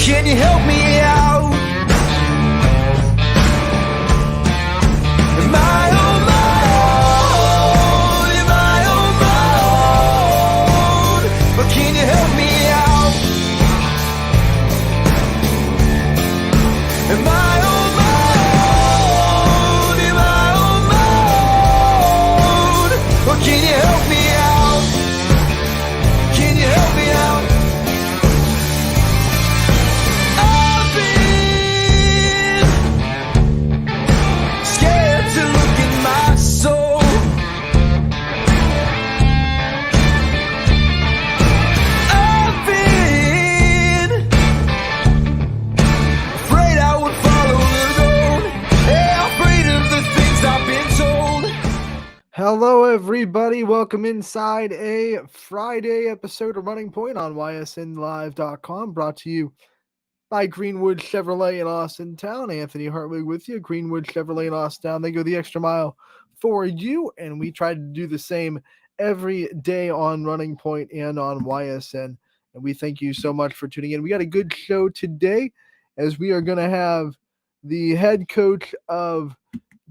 Can you help me out? Am I on my own? Am I on my own? But can you help me out? Am I on my own? Am I on my own? Or can you help me out? Can you help me out? I've been scared to look in my soul. I've been afraid I would follow the road. Yeah, afraid of the things I've been told. Hello, everybody. Welcome inside a Friday episode of Running Point on ysnlive.com, brought to you by Greenwood Chevrolet in Austintown. Anthony Hartwig with you. Greenwood Chevrolet in Austintown. They go the extra mile for you, and we try to do the same every day on Running Point and on YSN. And we thank you so much for tuning in. We got a good show today, as we are going to have the head coach of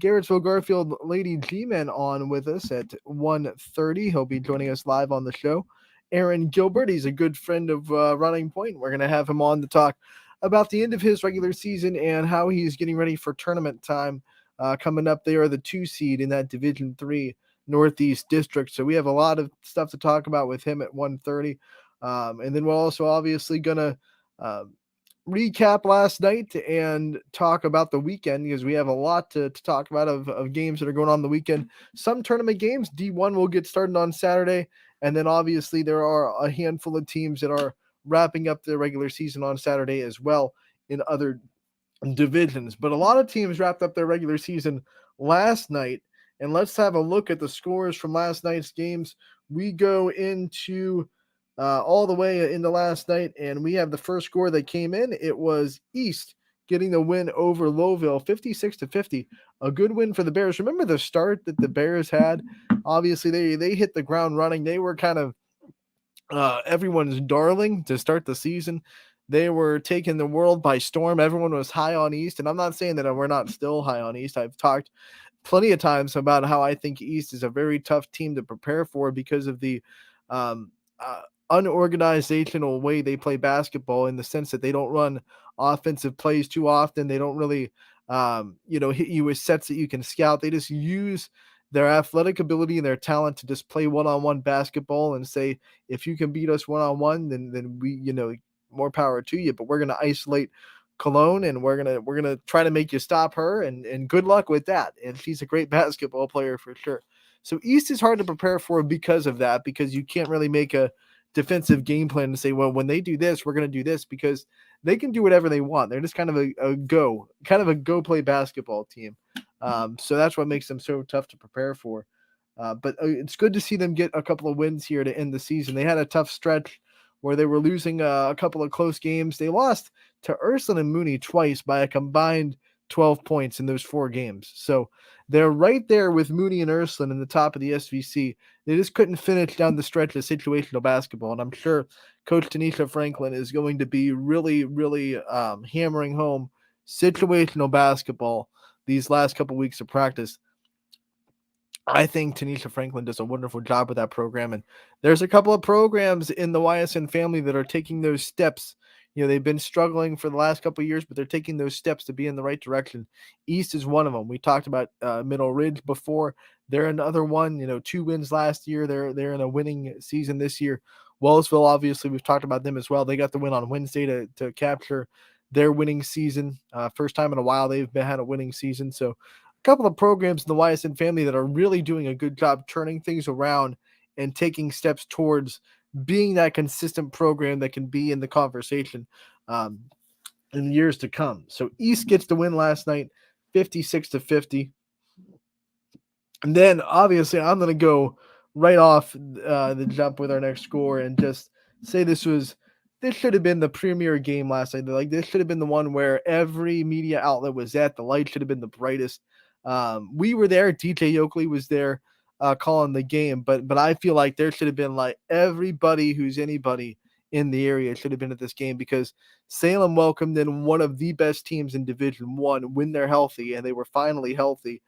Garrettsville Garfield Lady G-Men on with us at 1:30. He'll be joining us live on the show. Aaron Gilbert, he's a good friend of Running Point. We're going to have him on to talk about the end of his regular season and how he's getting ready for tournament time coming up. They are the 2 seed in that Division III Northeast District. So we have a lot of stuff to talk about with him at 1:30. And then we're also obviously going to recap last night and talk about the weekend, because we have a lot to talk about of games that are going on the weekend. Some tournament games, D1 will get started on Saturday, and then obviously there are a handful of teams that are wrapping up their regular season on Saturday as well in other divisions. But a lot of teams wrapped up their regular season last night, and let's have a look at the scores from last night's games. We go into all the way into last night, and we have the first score that came in. It was East getting the win over Lowville, 56-50. A good win for the Bears. Remember the start that the Bears had? Obviously, they hit the ground running. They were kind of everyone's darling to start the season. They were taking the world by storm. Everyone was high on East, and I'm not saying that we're not still high on East. I've talked plenty of times about how I think East is a very tough team to prepare for because of the unorganizational way they play basketball, in the sense that they don't run offensive plays too often. They don't really, hit you with sets that you can scout. They just use their athletic ability and their talent to just play one-on-one basketball and say, if you can beat us one-on-one, then we, more power to you. But we're going to isolate Cologne, and we're gonna try to make you stop her, and good luck with that. And she's a great basketball player for sure. So East is hard to prepare for because of that, because you can't really make a defensive game plan to say, well, when they do this, we're going to do this, because they can do whatever they want. They're just kind of a go play basketball team. So that's what makes them so tough to prepare for. But it's good to see them get a couple of wins here to end the season. They had a tough stretch where they were losing a couple of close games. They lost to Ursuline and Mooney twice by a combined 12 points in those 4 games. So they're right there with Mooney and Ursuline in the top of the SVC. They just couldn't finish down the stretch of situational basketball. And I'm sure Coach Tanisha Franklin is going to be really, really hammering home situational basketball these last couple weeks of practice. I think Tanisha Franklin does a wonderful job with that program. And there's a couple of programs in the YSN family that are taking those steps. They've been struggling for the last couple of years, but they're taking those steps to be in the right direction. East is one of them. We talked about Middle Ridge before. They're another one. 2 wins last year. They're in a winning season this year. Wellsville, obviously, we've talked about them as well. They got the win on Wednesday to capture their winning season. First time in a while they've had a winning season. So a couple of programs in the YSN family that are really doing a good job turning things around and taking steps towards being that consistent program that can be in the conversation in years to come. So East gets the win last night, 56-50. And then obviously I'm going to go right off the jump with our next score and just say this should have been the premier game last night. Like, this should have been the one where every media outlet was at. The light should have been the brightest. We were there. DJ Oakley was there calling the game, but I feel like there should have been like everybody who's anybody in the area should have been at this game, because Salem welcomed in one of the best teams in Division One when they're healthy, and they were finally healthy.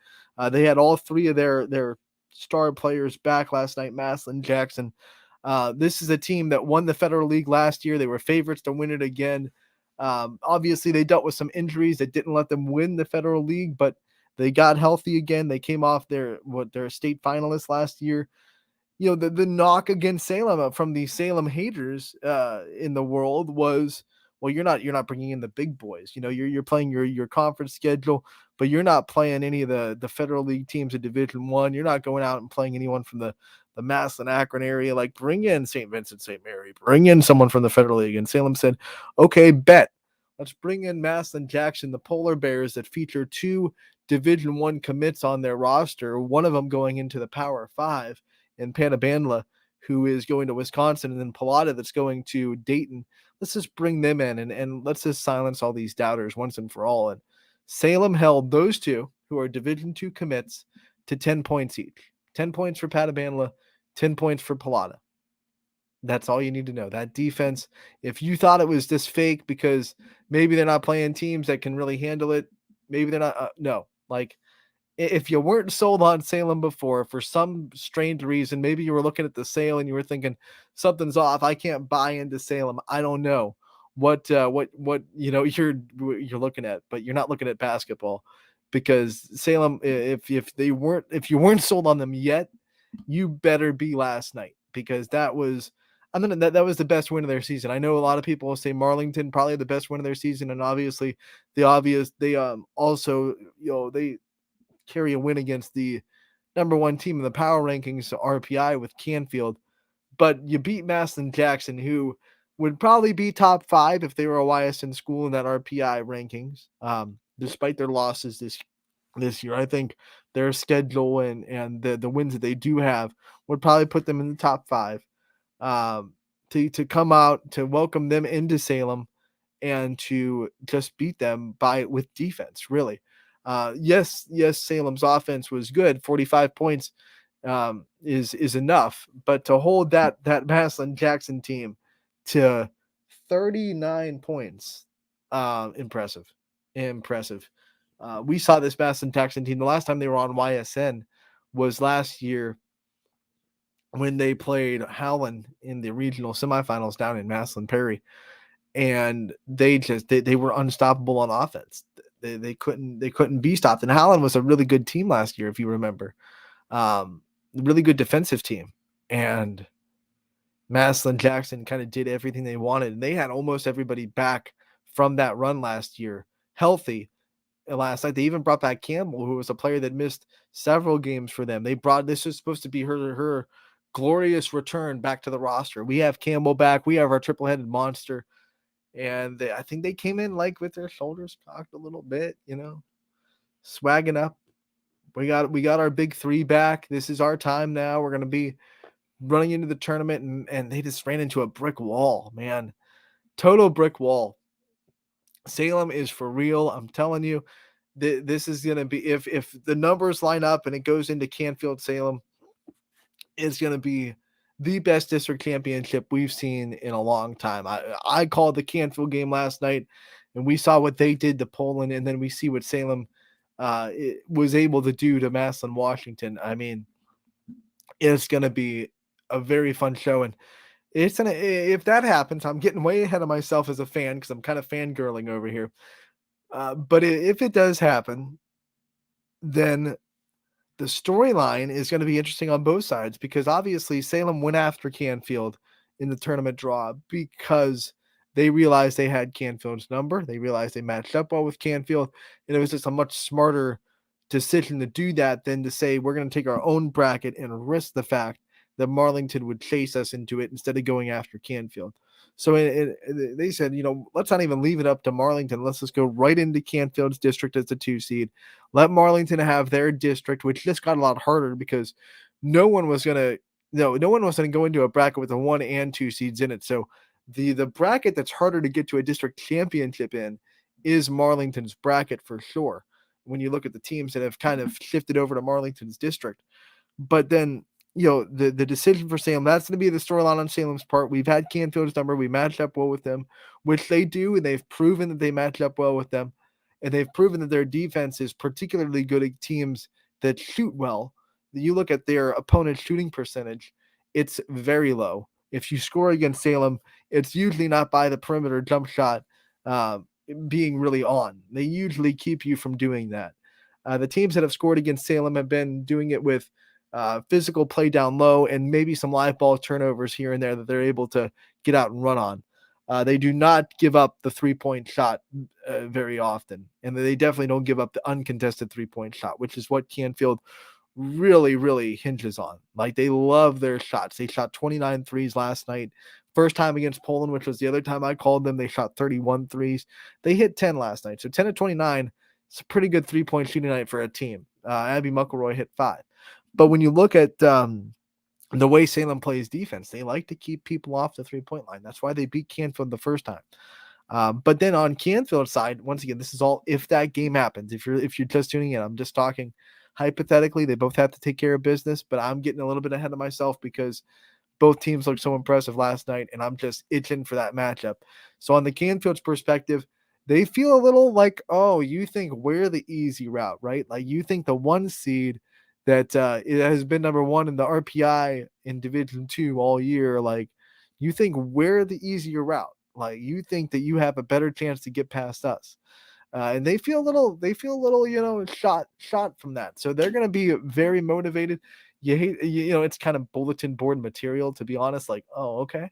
They had all three of their star players back last night. Maslin, Jackson. This is a team that won the Federal League last year. They were favorites to win it again. Obviously, they dealt with some injuries that didn't let them win the Federal League, but they got healthy again. They came off their state finalists last year. The knock against Salem from the Salem haters in the world was, well, you're not bringing in the big boys. You're playing your conference schedule, but you're not playing any of the Federal League teams in Division One. You're not going out and playing anyone from the Maslin Akron area. Like, bring in St. Vincent St. Mary, bring in someone from the Federal League. And Salem said, okay, bet. Let's bring in Maslin Jackson, the Polar Bears that feature two Division One commits on their roster, one of them going into the Power Five, and Panabandla, who is going to Wisconsin, and then Pilata that's going to Dayton. Let's just bring them in, and let's just silence all these doubters once and for all. And Salem held those two, who are Division II commits, to 10 points each. 10 points for Panabandla, 10 points for Pilata. That's all you need to know. That defense, if you thought it was just fake because maybe they're not playing teams that can really handle it, maybe they're not. No, like, if you weren't sold on Salem before for some strange reason, maybe you were looking at the sale and you were thinking something's off. I can't buy into Salem. I don't know what you're looking at, but you're not looking at basketball, because Salem, if you weren't sold on them yet, you better be last night, because that was. I mean, that was the best win of their season. I know a lot of people will say Marlington probably the best win of their season, and obviously they also they carry a win against the number one team in the power rankings, RPI, with Canfield. But you beat Maslin Jackson, who would probably be top 5 if they were a YSN school in that RPI rankings, despite their losses this year. I think their schedule and the wins that they do have would probably put them in the top 5. To come out, to welcome them into Salem, and to just beat them with defense, really. Yes, Salem's offense was good. 45 points is enough, but to hold that Maslin Jackson team to 39 points, impressive. We saw this Maslin Jackson team the last time they were on YSN was last year when they played Howland in the regional semifinals down in Maslin Perry, and they were unstoppable on offense. They couldn't be stopped. And Howland was a really good team last year, if you remember, really good defensive team. And Maslin Jackson kind of did everything they wanted, and they had almost everybody back from that run last year healthy. Last night they even brought back Campbell, who was a player that missed several games for them. This was supposed to be her glorious return back to the roster. We have Campbell back. We have our triple-headed monster. And I think they came in like with their shoulders cocked a little bit, swagging up. We got our big 3 back. This is our time now. We're going to be running into the tournament, and they just ran into a brick wall, man. Total brick wall. Salem is for real. I'm telling you, this is going to be, if the numbers line up and it goes into Canfield Salem, it's going to be the best district championship we've seen in a long time. I called the Canfield game last night, and we saw what they did to Poland, and then we see what Salem was able to do to Maslin, Washington. I mean, it's going to be a very fun show, and if that happens, I'm getting way ahead of myself as a fan because I'm kind of fangirling over here. But if it does happen, then the storyline is going to be interesting on both sides, because obviously Salem went after Canfield in the tournament draw because they realized they had Canfield's number. They realized they matched up well with Canfield, and it was just a much smarter decision to do that than to say we're going to take our own bracket and risk the fact that Marlington would chase us into it instead of going after Canfield. So they said, let's not even leave it up to Marlington. Let's just go right into Canfield's district as the 2 seed. Let Marlington have their district, which just got a lot harder because no one was going to go into a bracket with a 1 and 2 seeds in it. So the bracket that's harder to get to a district championship in is Marlington's bracket for sure, when you look at the teams that have kind of shifted over to Marlington's district. But then the decision for Salem, that's going to be the storyline on Salem's part. We've had Canfield's number. We matched up well with them, which they do, and they've proven that they match up well with them. And they've proven that their defense is particularly good at teams that shoot well. You look at their opponent's shooting percentage, it's very low. If you score against Salem, it's usually not by the perimeter jump shot being really on. They usually keep you from doing that. The teams that have scored against Salem have been doing it with physical play down low and maybe some live ball turnovers here and there that they're able to get out and run on. They do not give up the 3-point shot very often, and they definitely don't give up the uncontested 3-point shot, which is what Canfield really, really hinges on. Like, they love their shots. They shot 29 threes last night. First time against Poland, which was the other time I called them, they shot 31 threes. They hit 10 last night. So 10 of 29, it's a pretty good 3-point shooting night for a team. Abby Muckleroy hit 5. But when you look at the way Salem plays defense, they like to keep people off the 3-point line. That's why they beat Canfield the first time. But then on Canfield's side, once again, this is all if that game happens. If you're just tuning in, I'm just talking hypothetically. They both have to take care of business, but I'm getting a little bit ahead of myself because both teams looked so impressive last night, and I'm just itching for that matchup. So on the Canfield's perspective, they feel a little like, oh, you think we're the easy route, right? Like, you think the 1 seed that it has been number 1 in the RPI in Division 2 all year. Like, you think we're the easier route. Like, you think that you have a better chance to get past us. And they feel a little, shot from that. So they're going to be very motivated. It's kind of bulletin board material, to be honest. Like, oh, okay.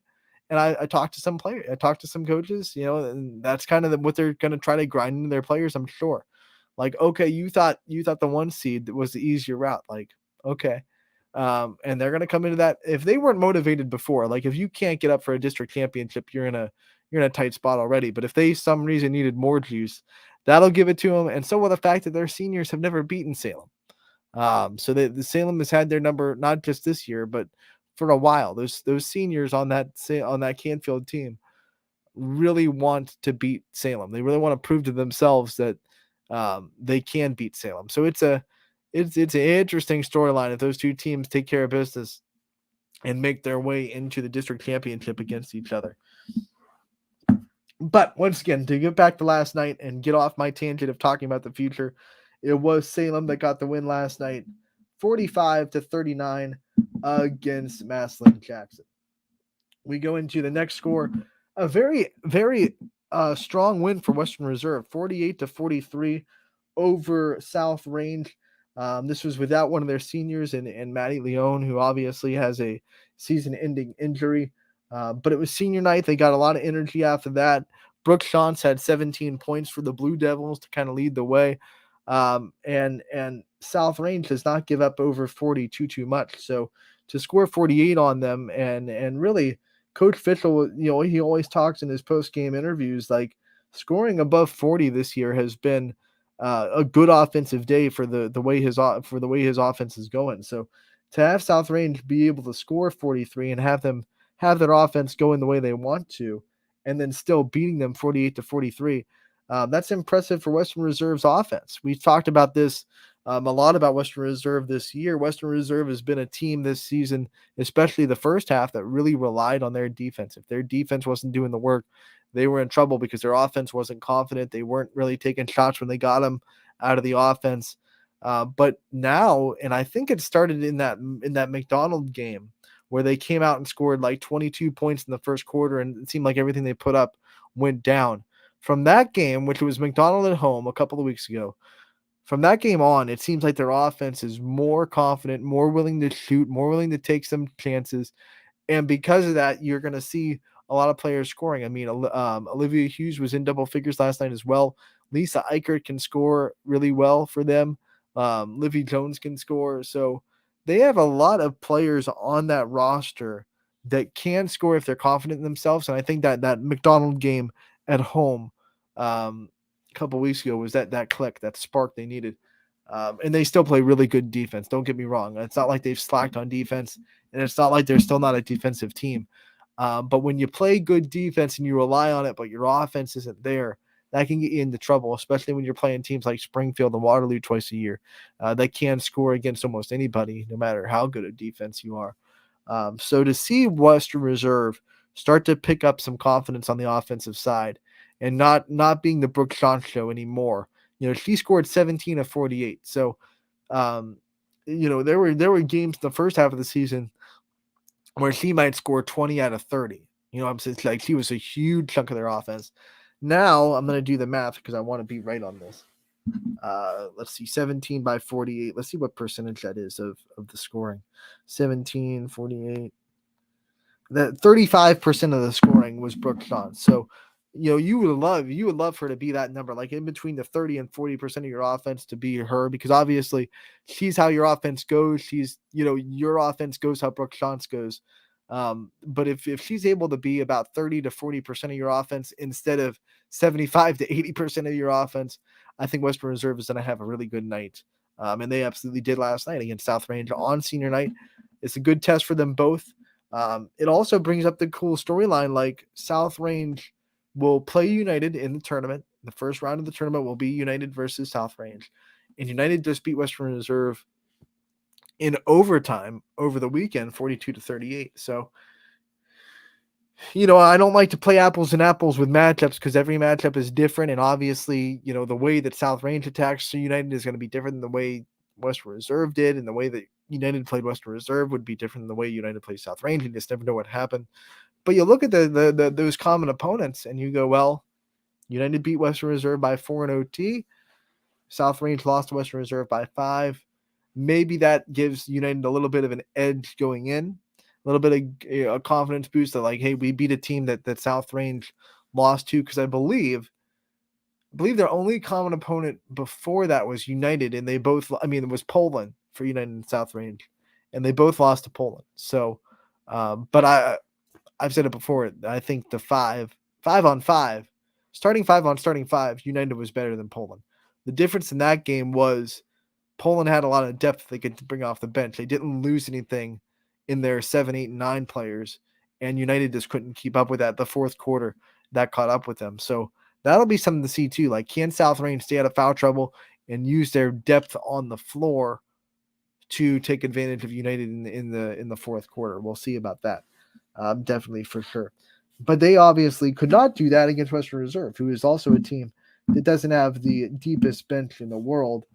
And I talked to some players, I talked to some coaches, and that's kind of what they're going to try to grind into their players, I'm sure. Like, okay, you thought the 1 seed was the easier route. Like, okay. And they're going to come into that. If they weren't motivated before, like, if you can't get up for a district championship, you're in a tight spot already. But if they some reason needed more juice, that'll give it to them. And so will the fact that their seniors have never beaten Salem. So the Salem has had their number not just this year, but for a while. Those seniors on that Canfield team really want to beat Salem. They really want to prove to themselves that they can beat Salem. So it's an interesting storyline if those two teams take care of business and make their way into the district championship against each other. But once again, to get back to last night and get off my tangent of talking about the future, it was Salem that got the win last night, 45-39 against Massillon Jackson. We go into the next score, a very, very strong win for Western Reserve, 48-43 over South Range. This was without one of their seniors in Maddie Leone, who obviously has a season-ending injury. But it was senior night. They got a lot of energy after that. Brooke Shantz had 17 points for the Blue Devils to kind of lead the way. And South Range does not give up over 40 too much. So to score 48 on them, and really Coach Fitchell, he always talks in his post-game interviews, like, scoring above 40 this year has been a good offensive day for the way his offense is going. So to have South Range be able to score 43 and have their offense going the way they want to, and then still beating them 48-43, that's impressive for Western Reserve's offense. We've talked about this a lot about Western Reserve this year. Western Reserve has been a team this season, especially the first half, that really relied on their defense. If their defense wasn't doing the work, they were in trouble because their offense wasn't confident. They weren't really taking shots when they got them out of the offense. But now, and I think it started in that McDonald game, where they came out and scored like 22 points in the first quarter, and it seemed like everything they put up went down. From that game, which was McDonald at home a couple of weeks ago, from that game on, it seems like their offense is more confident, more willing to shoot, more willing to take some chances. And because of that, you're going to see a lot of players scoring. I mean, Olivia Hughes was in double figures last night as well. Lisa Eichert can score really well for them. Livy Jones can score. So they have a lot of players on that roster that can score if they're confident in themselves. And I think that McDonald game at home a couple weeks ago was that click, that spark they needed. And they still play really good defense. Don't get me wrong. It's not like they've slacked on defense, and it's not like they're still not a defensive team. But when you play good defense and you rely on it, but your offense isn't there, that can get you into trouble, especially when you're playing teams like Springfield and Waterloo twice a year. That can score against almost anybody, no matter how good a defense you are. So to see Western Reserve start to pick up some confidence on the offensive side and not being the Brooke Shawn show anymore. She scored 17 of 48. So um, there were games in the first half of the season where she might score 20 out of 30. I'm saying, like, she was a huge chunk of their offense. Now I'm going to do the math because I want to be right on this. Let's see, 17 by 48. Let's see what percentage that is of the scoring. 17, 48. That 35% of the scoring was Brooke Shawn. So, you would love her to be that number, like in between the 30 and 40% of your offense to be her, because obviously she's how your offense goes. She's, your offense goes how Brooke Shawn's goes. But if she's able to be about 30 to 40% of your offense instead of 75 to 80% of your offense, I think Western Reserve is going to have a really good night. And they absolutely did last night against South Range on senior night. It's a good test for them both. It also brings up the cool storyline, like South Range will play United in the tournament. The first round of the tournament will be United versus South Range. And United just beat Western Reserve in overtime over the weekend, 42 to 38. So, I don't like to play apples and apples with matchups because every matchup is different. And obviously, the way that South Range attacks United is going to be different than the way Western Reserve did. And the way that United played Western Reserve would be different than the way United plays South Range. You just never know what happened. But you look at those common opponents and you go, well, United beat Western Reserve by 4 in OT. South Range lost to Western Reserve by 5. Maybe that gives United a little bit of an edge going in, a little bit of a confidence boost that, like, hey, we beat a team that South Range lost to, because I believe their only common opponent before that was United, and they both, it was Poland for United and South Range, and they both lost to Poland. So, but I've said it before, I think the 5-on-5, starting 5-on-5, United was better than Poland. The difference in that game was Poland had a lot of depth they could bring off the bench. They didn't lose anything in their 7, 8, and 9 players, and United just couldn't keep up with that. The fourth quarter, that caught up with them. So that'll be something to see too. Like, can South Range stay out of foul trouble and use their depth on the floor to take advantage of United in the fourth quarter? We'll see about that. Definitely, for sure. But they obviously could not do that against Western Reserve, who is also a team that doesn't have the deepest bench in the world.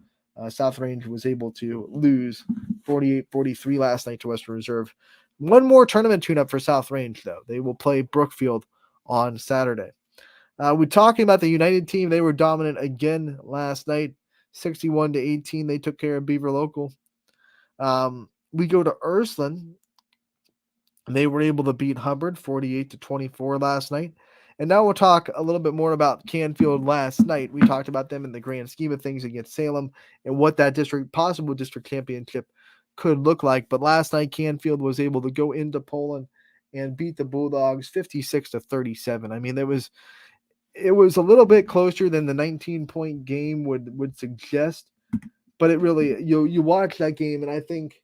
South Range was able to lose 48-43 last night to Western Reserve. One more tournament tune-up for South Range, though. They will play Brookfield on Saturday. We're talking about the United team. They were dominant again last night, 61-18. They took care of Beaver Local. We go to Ursuline. They were able to beat Hubbard 48-24 last night. And now we'll talk a little bit more about Canfield last night. We talked about them in the grand scheme of things against Salem and what that possible district championship could look like. But last night, Canfield was able to go into Poland and beat the Bulldogs 56-37. It was a little bit closer than the 19-point game would suggest. But it really, you watch that game, and I think,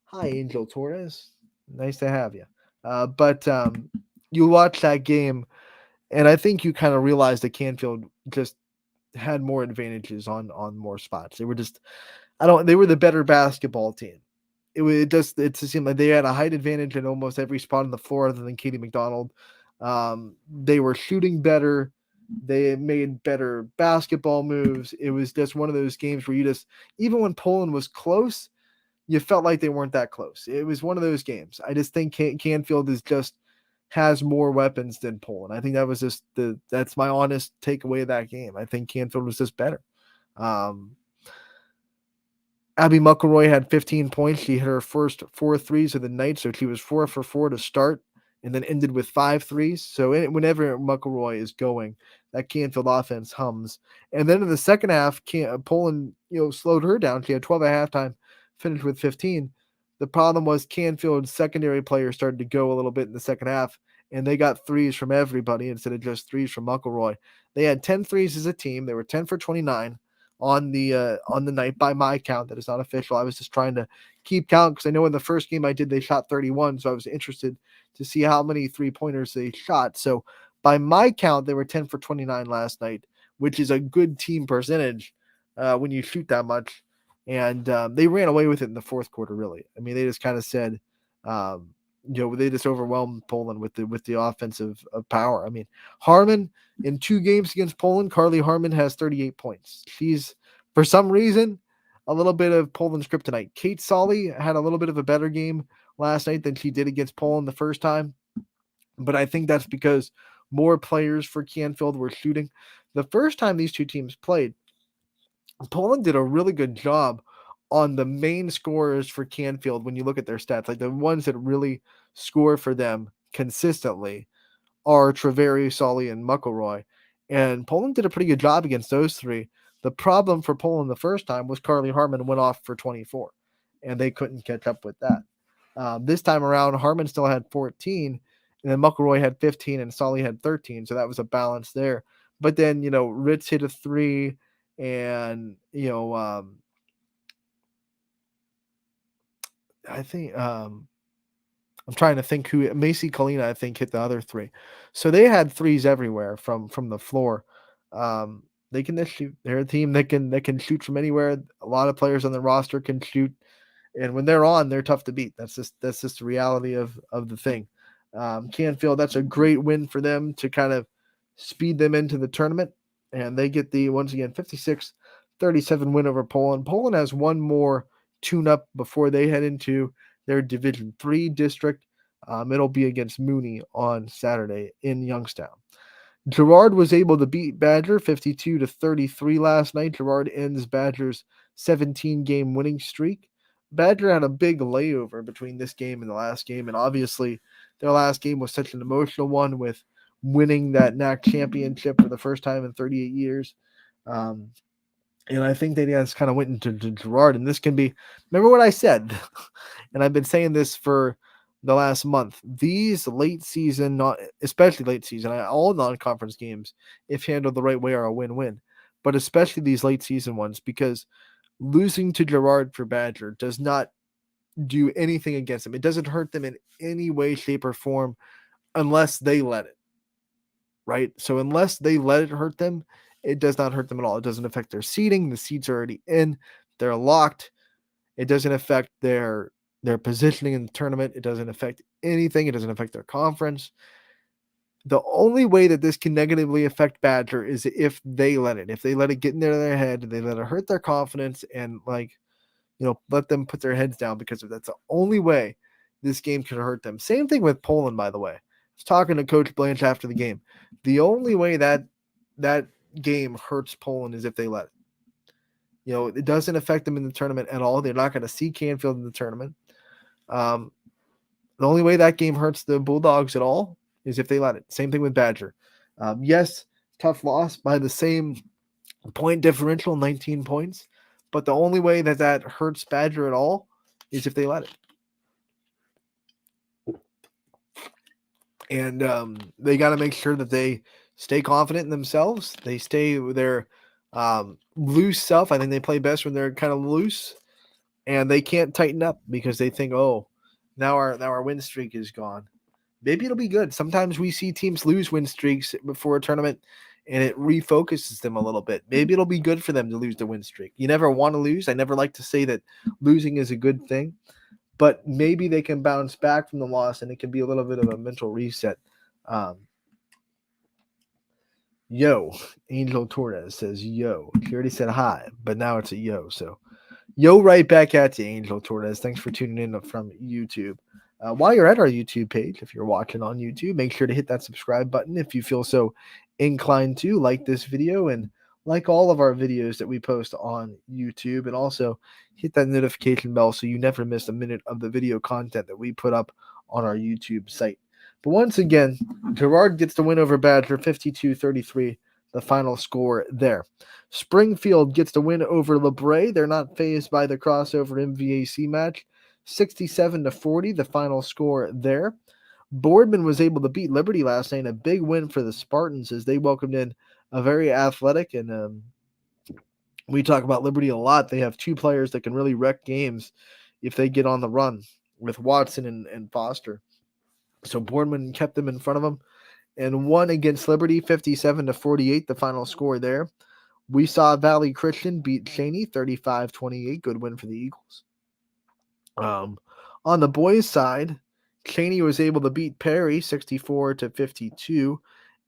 hi, Angel Torres. Nice to have you. But you watch that game, and I think you kind of realize that Canfield just had more advantages on more spots. They were just, they were the better basketball team. It just seemed like they had a height advantage in almost every spot on the floor other than Katie McDonald. They were shooting better. They made better basketball moves. It was just one of those games where even when Poland was close, you felt like they weren't that close. It was one of those games. I just think Canfield has more weapons than Poland. I think that was that's my honest takeaway of that game. I think Canfield was just better. Abby McElroy had 15 points. She hit her first 4 threes of the night, so she was 4 for 4 to start and then ended with 5 threes. So whenever McElroy is going, that Canfield offense hums. And then in the second half, Poland slowed her down. She had 12 at halftime, finished with 15. The problem was Canfield's secondary players started to go a little bit in the second half, and they got threes from everybody instead of just threes from McElroy. They had 10 threes as a team. They were 10 for 29 on the night by my count. That is not official. I was just trying to keep count because I know in the first game I did, they shot 31, so I was interested to see how many 3-pointers they shot. So By my count, they were 10 for 29 last night, which is a good team percentage when you shoot that much. And they ran away with it in the fourth quarter, really. I mean, they just kind of said, um, they just overwhelmed Poland with the offensive power. I mean, Harmon in 2 games against Poland, Carly Harmon has 38 points. She's, for some reason, a little bit of Poland's kryptonite. Kate Solly had a little bit of a better game last night than she did against Poland the first time, but I think that's because more players for Canfield were shooting. The first time these two teams played, Poland did a really good job on the main scorers for Canfield when you look at their stats. Like the ones that really score for them consistently are Treveri, Solly, and McElroy. And Poland did a pretty good job against those three. The problem for Poland the first time was Carly Harmon went off for 24, and they couldn't catch up with that. This time around, Harmon still had 14, and then McElroy had 15, and Solly had 13, so that was a balance there. But then, Ritz hit a three, and, I think I'm trying to think who Macy Kalina, I think, hit the other three. So they had threes everywhere from the floor. They can just shoot. They're a team that can shoot from anywhere. A lot of players on the roster can shoot, and when they're on, they're tough to beat. That's just the reality of the thing. Canfield, that's a great win for them to kind of speed them into the tournament, and they get the once again 56-37 win over Poland. Poland has one more tune-up before they head into their Division 3 district. It'll be against Mooney on Saturday in Youngstown. Girard was able to beat Badger 52-33 last night. Girard ends Badger's 17-game winning streak. Badger had a big layover between this game and the last game, and obviously their last game was such an emotional one with winning that NAC championship for the first time in 38 years. And I think they just kind of went into Girard, and this can be, remember what I said, and I've been saying this for the last month. These late season, not especially late season, all non-conference games, if handled the right way, are a win-win. But especially these late season ones, because losing to Girard for Badger does not do anything against them. It doesn't hurt them in any way, shape, or form unless they let it. Right? So unless they let it hurt them, it does not hurt them at all. It doesn't affect their seeding. The seeds are already in. They're locked. It doesn't affect their positioning in the tournament. It doesn't affect anything. It doesn't affect their conference. The only way that this can negatively affect Badger is if they let it. If they let it get into their head, they let it hurt their confidence, and let them put their heads down, because that's the only way this game can hurt them. Same thing with Poland, by the way. I was talking to Coach Blanche after the game. The only way that game hurts Poland is if they let it. It doesn't affect them in the tournament at all. They're not going to see Canfield in the tournament. The only way that game hurts the Bulldogs at all is if they let it. Same thing with Badger. Yes, tough loss by the same point differential, 19 points. But the only way that hurts Badger at all is if they let it. And they got to make sure that they stay confident in themselves. They stay with their loose self. I think they play best when they're kind of loose, and they can't tighten up because they think, oh, now our win streak is gone. Maybe it'll be good. Sometimes we see teams lose win streaks before a tournament, and it refocuses them a little bit. Maybe it'll be good for them to lose the win streak. You never want to lose. I never like to say that losing is a good thing, but maybe they can bounce back from the loss, and it can be a little bit of a mental reset. Yo, Angel Torres says yo. She already said hi, but now it's a yo. So yo, right back at you, Angel Torres. Thanks for tuning in from YouTube. While you're at our YouTube page, if you're watching on YouTube, make sure to hit that subscribe button if you feel so inclined to. Like this video and like all of our videos that we post on YouTube, and also hit that notification bell so you never miss a minute of the video content that we put up on our YouTube site. But once again, Girard gets the win over Badger, 52-33, the final score there. Springfield gets the win over LeBray. They're not fazed by the crossover MVAC match, 67-40, the final score there. Boardman was able to beat Liberty last night, a big win for the Spartans as they welcomed in a very athletic, and we talk about Liberty a lot. They have two players that can really wreck games if they get on the run, with Watson and Foster. So Boardman kept them in front of them, and won against Liberty 57-48, the final score there. We saw Valley Christian beat Cheney 35-28. Good win for the Eagles. On the boys' side, Cheney was able to beat Perry 64-52.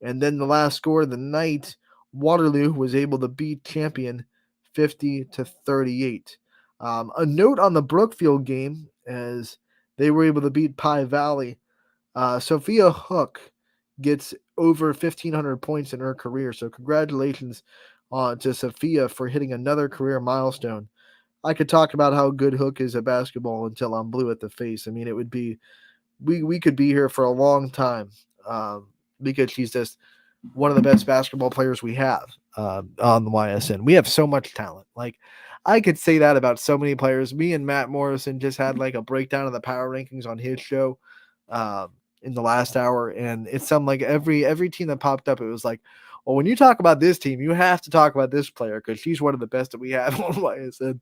And then the last score of the night, Waterloo was able to beat Champion 50-38. A note on the Brookfield game, as they were able to beat Pie Valley. Sophia Hook gets over 1,500 points in her career. So congratulations to Sophia for hitting another career milestone. I could talk about how good Hook is at basketball until I'm blue at the face. I mean, it would be we could be here for a long time because she's just one of the best basketball players we have on the YSN. We have so much talent. Like, I could say that about so many players. Me and Matt Morrison just had like a breakdown of the power rankings on his show in the last hour, and it's something like every team that popped up, it was like, well, when you talk about this team, you have to talk about this player because she's one of the best that we have on YSN.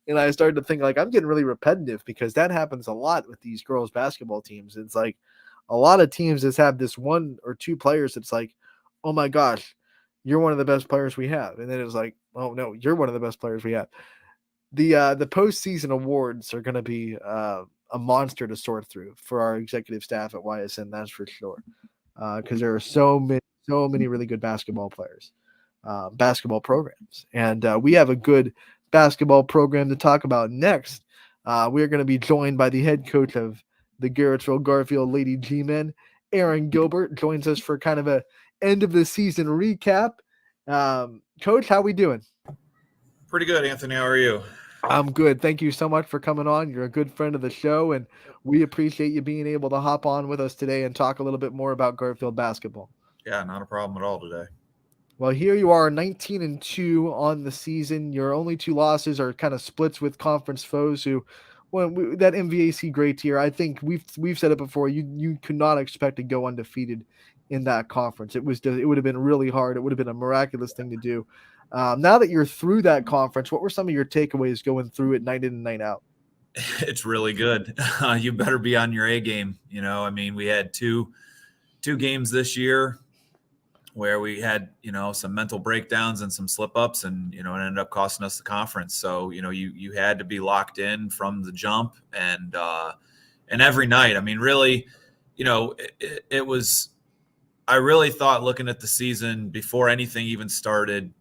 And I started to think like I'm getting really repetitive because that happens a lot with these girls basketball teams. It's like a lot of teams just have this one or two players that's like, oh my gosh, you're one of the best players we have. And then it's like, oh no, you're one of the best players we have. The postseason awards are going to be a monster to sort through for our executive staff at YSN, that's for sure. Because there are so many really good basketball players, basketball programs, and we have a good basketball program to talk about next. We are going to be joined by the head coach of the Garrettsville Garfield Lady G-Men, Aaron Gilbert, joins us for kind of a end of the season recap. Coach, how we doing? Pretty good, Anthony. How are you? I'm good. Thank you so much for coming on. You're a good friend of the show, and we appreciate you being able to hop on with us today and talk a little bit more about Garfield basketball. Yeah, not a problem at all today. Well, here you are, 19-2 on the season. Your only two losses are kind of splits with conference foes who, that MVAC great tier. I think we've said it before. You could not expect to go undefeated in that conference. It would have been really hard. It would have been a miraculous thing to do. Now that you're through that conference, what were some of your takeaways going through it night in and night out? It's really good. You better be on your A game. You know, I mean, we had two games this year where we had, some mental breakdowns and some slip ups, and, it ended up costing us the conference. So, you had to be locked in from the jump, and every night. I mean, really, it was, I really thought looking at the season before anything even started,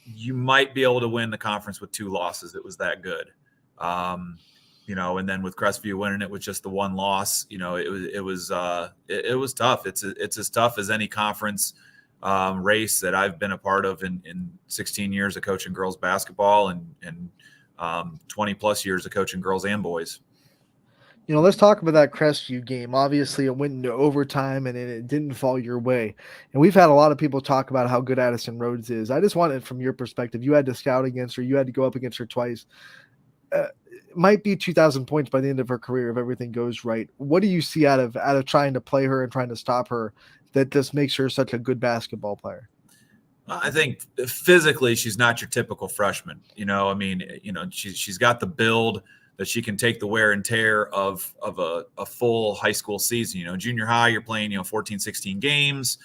you might be able to win the conference with two losses. It was that good. And then with Crestview winning it with just the one loss, it was tough. It's as tough as any conference race that I've been a part of in 16 years of coaching girls basketball and 20 plus years of coaching girls and boys. Let's talk about that Crestview game. Obviously, it went into overtime and it didn't fall your way. And we've had a lot of people talk about how good Addison Rhodes is. I just wanted, from your perspective, you had to scout against her. You had to go up against her twice. It might be 2,000 points by the end of her career if everything goes right. What do you see out of trying to play her and trying to stop her that just makes her such a good basketball player? I think physically she's not your typical freshman. She's got the build that she can take the wear and tear of a full high school season. Junior high, you're playing, 14, 16 games.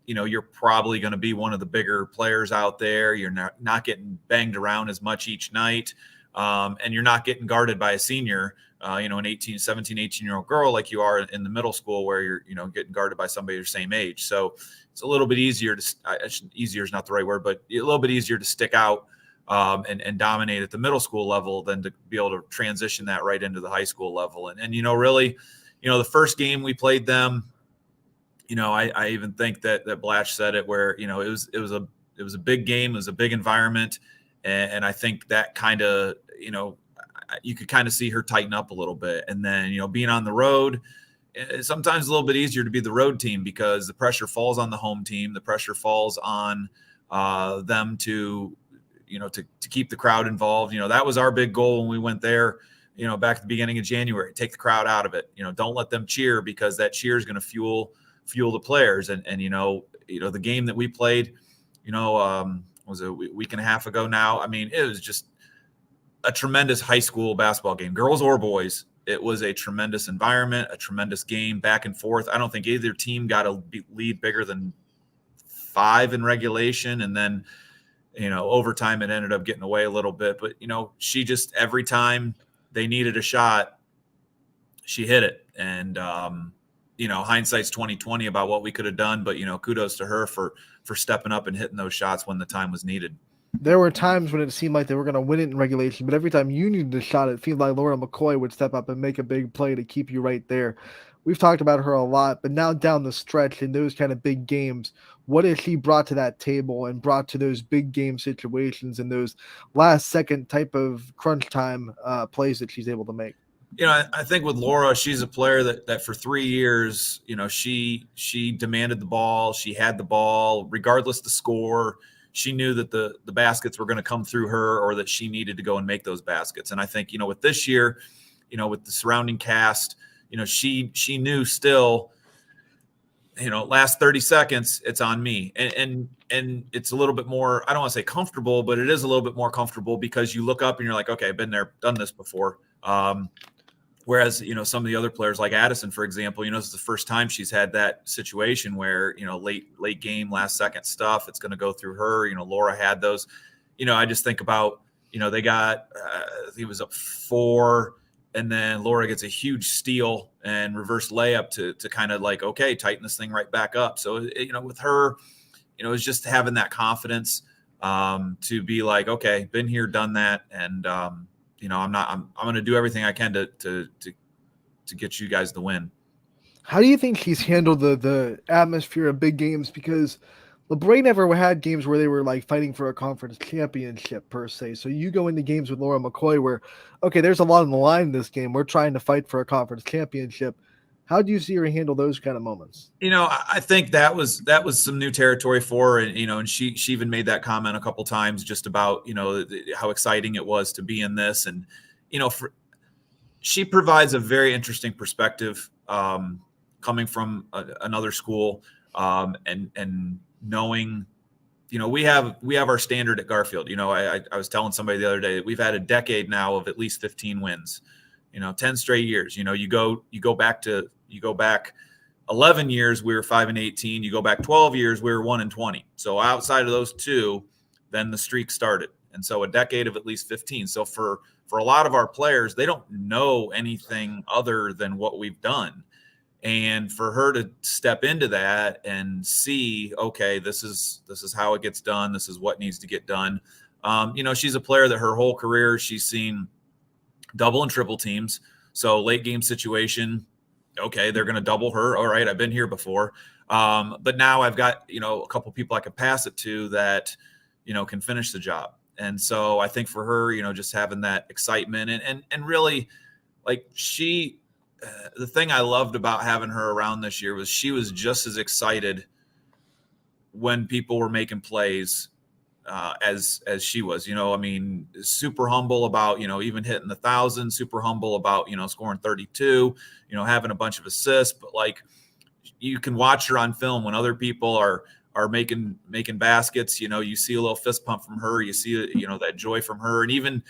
You're probably going to be one of the bigger players out there. You're not getting banged around as much each night. And you're not getting guarded by a senior, an 17, 18-year-old girl like you are in the middle school where you're, getting guarded by somebody your same age. So it's a little bit easier easier is not the right word, but a little bit easier to stick out and dominate at the middle school level than to be able to transition that right into the high school level. And really, the first game we played them, I even think that Blatch said it where, it was a big game. It was a big environment. And I think that kind of, you could kind of see her tighten up a little bit. And then, being on the road, it's sometimes a little bit easier to be the road team because the pressure falls on the home team. The pressure falls on them to keep the crowd involved. That was our big goal when we went there, back at the beginning of January. Take the crowd out of it. Don't let them cheer because that cheer is going to fuel the players. And the game that we played, was a week and a half ago now. I mean, it was just a tremendous high school basketball game, girls or boys. It was a tremendous environment, a tremendous game, back and forth. I don't think either team got a lead bigger than 5 in regulation, and then overtime it ended up getting away a little bit. But she just, every time they needed a shot, she hit it. And hindsight's 2020 about what we could have done, but kudos to her for stepping up and hitting those shots when the time was needed. There were times when it seemed like they were going to win it in regulation, but every time you needed a shot, it seemed like Laura McCoy would step up and make a big play to keep you right there. We've talked about her a lot, but now down the stretch in those kind of big games, what has she brought to that table and brought to those big game situations and those last second type of crunch time plays that she's able to make? I think with Laura, she's a player that for 3 years, she demanded the ball. She had the ball regardless the score. She knew that the baskets were going to come through her, or that she needed to go and make those baskets. And I think, with this year, with the surrounding cast, she knew still, last 30 seconds, it's on me. And it's a little bit more, I don't want to say comfortable, but it is a little bit more comfortable because you look up and you're like, okay, I've been there, done this before. Whereas, some of the other players like Addison, for example, this is the first time she's had that situation where, late game, last second stuff, it's going to go through her. Laura had those. I just think about, they got, he was up 4, and then Laura gets a huge steal and reverse layup to kind of like, okay, tighten this thing right back up. So, with her, it's just having that confidence to be like, okay, been here, done that. And, I'm going to do everything I can to get you guys the win. How do you think she's handled the atmosphere of big games? Because LeBray never had games where they were like fighting for a conference championship per se. So you go into games with Laura McCoy where, okay, there's a lot on the line in this game. We're trying to fight for a conference championship. How do you see her handle those kind of moments? I think that was some new territory for her, and and she even made that comment a couple times just about how exciting it was to be in this, and she provides a very interesting perspective coming from another school, and knowing we have our standard at Garfield. I was telling somebody the other day that we've had a decade now of at least 15 wins. 10 straight years. You go back 11 years, we were 5-18. You go back 12 years, we were 1-20. So outside of those 2, then the streak started. And so a decade of at least 15. So for a lot of our players, they don't know anything other than what we've done. And for her to step into that and see, okay, this is how it gets done. This is what needs to get done. She's a player that her whole career, she's seen double and triple teams. So late game situation, okay, they're going to double her. All right, I've been here before. But now I've got, a couple people I can pass it to that, can finish the job. And so I think for her, just having that excitement and really like the thing I loved about having her around this year was she was just as excited when people were making plays as she was, super humble about, even hitting the 1,000, super humble about, scoring 32, having a bunch of assists, but like you can watch her on film when other people are making baskets, you see a little fist pump from her, you see, that joy from her. And even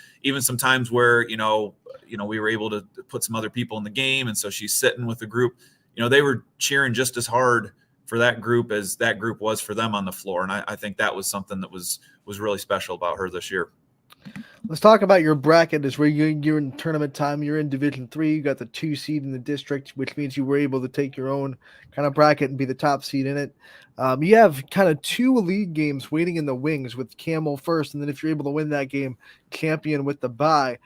sometimes where, we were able to put some other people in the game. And so she's sitting with the group, they were cheering just as hard for that group as that group was for them on the floor. And I think that was something that was really special about her this year. Let's talk about your bracket. Is where you're in tournament time. You're in Division III. You got the 2 seed in the district, which means you were able to take your own kind of bracket and be the top seed in it. You have kind of 2 league games waiting in the wings with Camel first, and then if you're able to win that game, Champion with the bye.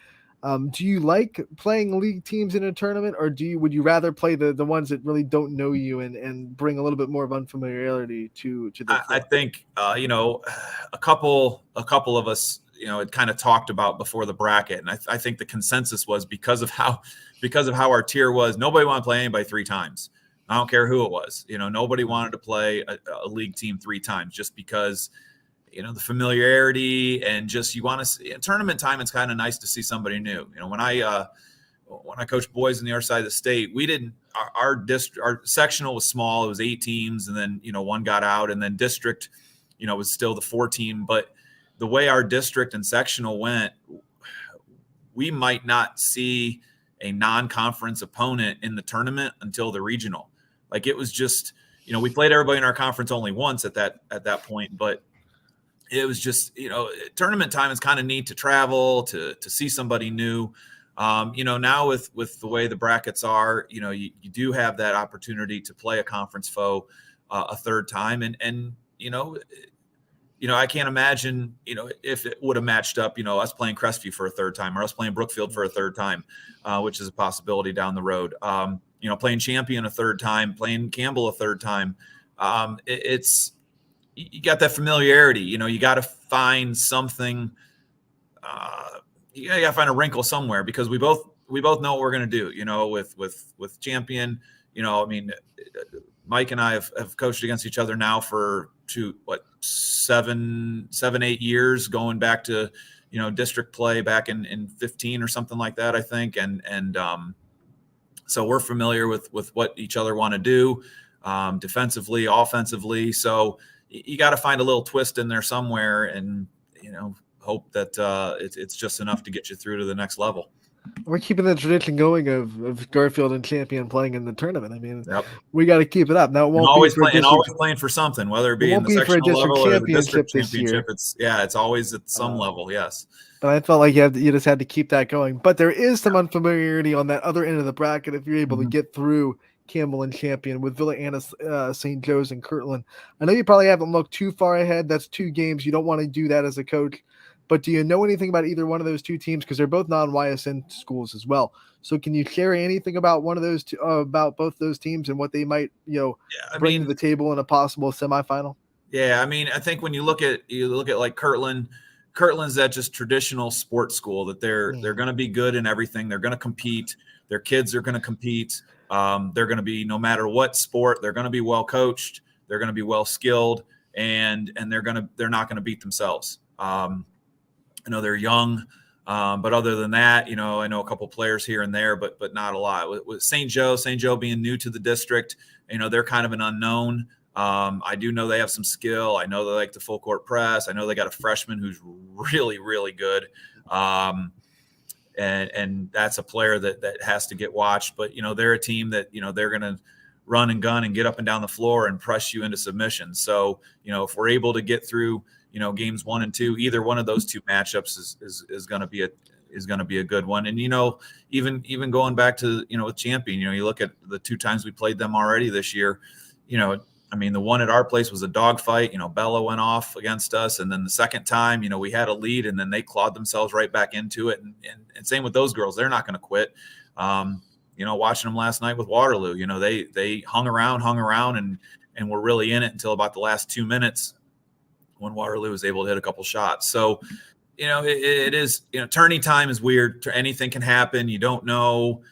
Do you like playing league teams in a tournament, or would you rather play the ones that really don't know you and bring a little bit more of unfamiliarity to the I think a couple of us it kind of talked about before the bracket, and I think the consensus was because of how our tier was, nobody wanted to play anybody 3 times. I don't care who it was. Nobody wanted to play a league team 3 times just because the familiarity and just you want to see tournament time. It's kind of nice to see somebody new. When I coached boys on the other side of the state, we didn't, our sectional was small. It was 8 teams. And then, 1 got out, and then district, was still the 4 team. But the way our district and sectional went, we might not see a non-conference opponent in the tournament until the regional. Like, it was just, we played everybody in our conference only once at that point, but it was just, tournament time is kind of neat to travel, to see somebody new. Now with the way the brackets are, you do have that opportunity to play a conference foe a third time. And I can't imagine, if it would have matched up, us playing Crestview for a third time or us playing Brookfield for a third time, which is a possibility down the road. Playing Champion a third time, playing Campbell a third time. You got that familiarity, you got to find something. You got to find a wrinkle somewhere, because we both know what we're going to do, with Champion. Mike and I have coached against each other now for 7-8 years, going back to, district play back in 15 or something like that, I think. And so we're familiar with what each other want to do, defensively, offensively. So you got to find a little twist in there somewhere, and, hope that it's just enough to get you through to the next level. We're keeping the tradition going of Garfield and Champion playing in the tournament. I mean, Yep. We got to keep it up. Now, it won't always be always playing for something, whether it be in the sectional level or the district championship. It's always at some level. Yes. But I felt like you just had to keep that going. But there is some unfamiliarity on that other end of the bracket if you're able to get through Campbell and Champion with Villa Anna, St. Joe's, and Kirtland. I know you probably haven't looked too far ahead. That's 2 games. You don't want to do that as a coach. But do you know anything about either one of those 2 teams? Because they're both non-YSN schools as well. So can you share anything about one of those about both those teams and what they might, bring to the table in a possible semifinal? Yeah, I think when you look at like Kirtland's that just traditional sports school that they're going to be good in everything. They're going to compete. Their kids are going to compete. They're going to be, no matter what sport, they're going to be well coached. They're going to be well skilled, and they're not going to beat themselves. They're young, but other than that, I know a couple players here and there, but not a lot. With St. Joe being new to the district, they're kind of an unknown. I do know they have some skill. I know they like the full court press. I know they got a freshman who's really, really good. And that's a player that has to get watched. But, they're a team that, they're going to run and gun and get up and down the floor and press you into submission. So, if we're able to get through, games 1 and 2, either one of those 2 matchups is going to be a good one. And, even going back to, with Champion, you look at the 2 times we played them already this year, the one at our place was a dogfight. Bella went off against us. And then the second time, we had a lead, and then they clawed themselves right back into it. And same with those girls. They're not going to quit. Watching them last night with Waterloo, they hung around and were really in it until about the last 2 minutes when Waterloo was able to hit a couple shots. So, it is, tourney time is weird. Anything can happen. You don't know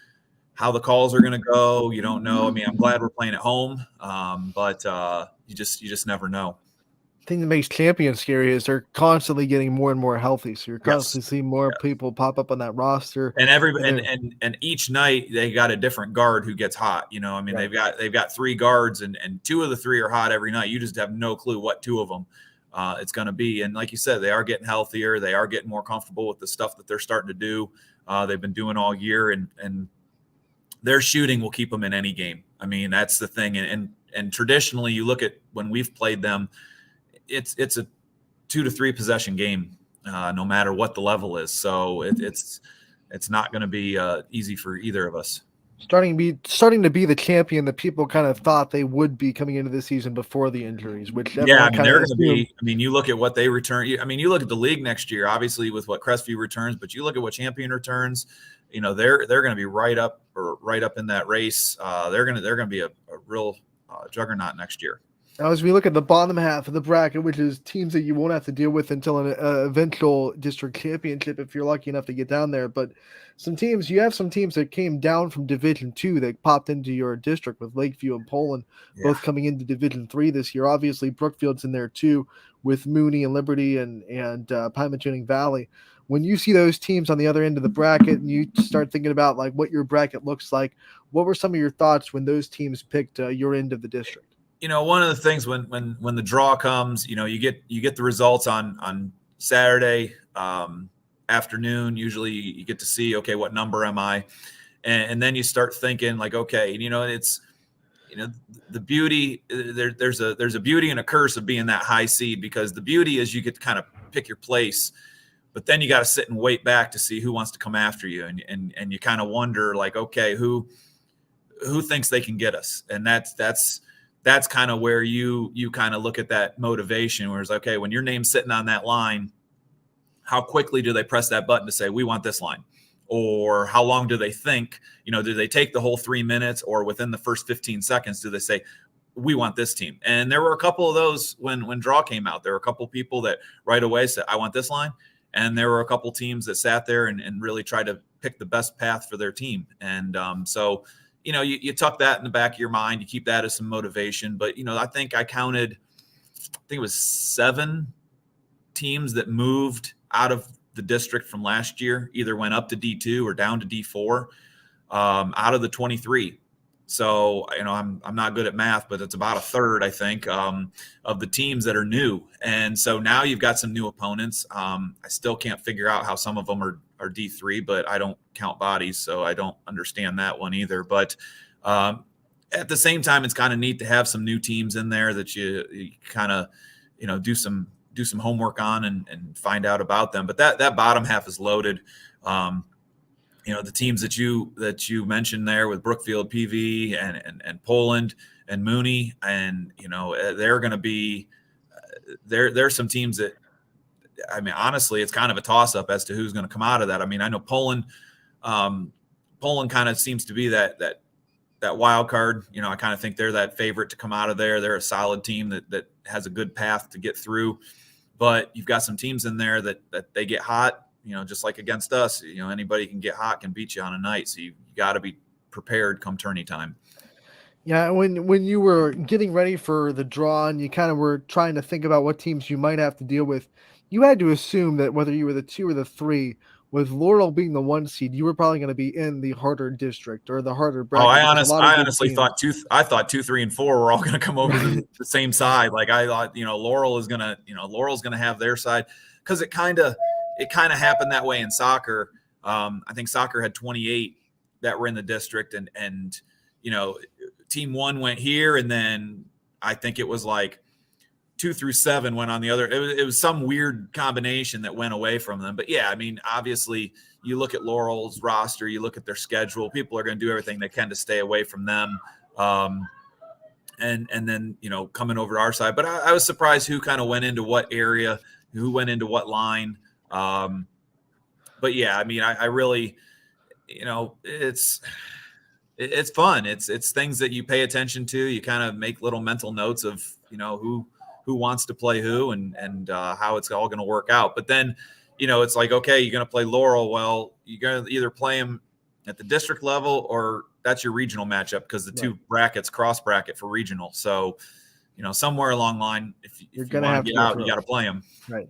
how the calls are going to go. You don't know. I'm glad we're playing at home, but you just never know. The thing that makes Champion scary is they're constantly getting more and more healthy. So you're constantly seeing more people pop up on that roster. And and each night they got a different guard who gets hot. Right. They've got 3 guards, and 2 of the 3 are hot every night. You just have no clue what 2 of them it's going to be. And like you said, they are getting healthier. They are getting more comfortable with the stuff that they're starting to do. They've been doing all year, and their shooting will keep them in any game. That's the thing. And traditionally, you look at when we've played them, it's a 2 to 3 possession game, no matter what the level is. So it's not going to be easy for either of us. Starting to be the champion that people kind of thought they would be coming into the season before the injuries. Which they're going to be. You look at what they return. You look at the league next year, obviously with what Crestview returns, but you look at what Champion returns. They're going to be right up in that race. They're going to be a real juggernaut next year. Now, as we look at the bottom half of the bracket, which is teams that you won't have to deal with until an eventual district championship if you're lucky enough to get down there. But you have some teams that came down from Division II that popped into your district with Lakeview and Poland, both coming into Division III this year. Obviously, Brookfield's in there too with Mooney and Liberty and Pymatuning Valley. When you see those teams on the other end of the bracket and you start thinking about like what your bracket looks like, what were some of your thoughts when those teams picked your end of the district? One of the things when the draw comes, you get the results on Saturday afternoon. Usually you get to see, okay, what number am I? and then you start thinking like, okay, it's, the beauty, there's a beauty and a curse of being that high seed, because the beauty is you get to kind of pick your place, but then you got to sit and wait back to see who wants to come after you. And you kind of wonder like, okay, who thinks they can get us? And that's kind of where you kind of look at that motivation, where it's okay, when your name's sitting on that line, how quickly do they press that button to say, we want this line? Or how long do they think, do they take the whole 3 minutes, or within the first 15 seconds, do they say, we want this team? And there were a couple of those when draw came out. There were a couple of people that right away said, I want this line. And there were a couple teams that sat there and really tried to pick the best path for their team. And so, you tuck that in the back of your mind, you keep that as some motivation. But, I think I counted, it was 7 teams that moved out of the district from last year, either went up to D2 or down to D4 out of the 23. So, I'm not good at math, but it's about a third, I think, of the teams that are new. And so now you've got some new opponents. I still can't figure out how some of them are D3, but I don't count bodies, so I don't understand that one either. But at the same time, it's kind of neat to have some new teams in there that you kind of, do some homework on and find out about them. But that bottom half is loaded. The teams that you mentioned there with Brookfield, PV, and Poland and Mooney, and they're going to be there's some teams that, I mean, honestly, it's kind of a toss up as to who's going to come out of that. I mean, I know Poland kind of seems to be that wild card. I kind of think they're that favorite to come out of there. They're a solid team that has a good path to get through. But you've got some teams in there that they get hot, just like against us. Anybody can get hot, can beat you on a night. So you got to be prepared come tourney time. Yeah, when you were getting ready for the draw and you kind of were trying to think about what teams you might have to deal with, you had to assume that whether you were the 2 or the 3, with Laurel being the 1 seed, you were probably going to be in the harder district or the harder bracket. I honestly thought 2, 3, and 4 were all going to come over to the same side. Like I thought, Laurel's going to have their side, because it kind of happened that way in soccer. I think soccer had 28 that were in the district, and team 1 went here, and then I think it was like 2 through 7 went on the other. It was some weird combination that went away from them. But yeah, I mean, obviously you look at Laurel's roster, you look at their schedule, people are going to do everything they can to stay away from them. And then, coming over to our side, but I was surprised who kind of went into what area, who went into what line. But yeah, I mean, I really, it's fun. It's things that you pay attention to. You kind of make little mental notes of, who wants to play who and how it's all going to work out. But then, it's like, okay, you're going to play Laurel. Well, you're going to either play them at the district level, or that's your regional matchup, because the 2 brackets cross bracket for regional. So, somewhere along the line, if you want to get out, you got to play them. Right.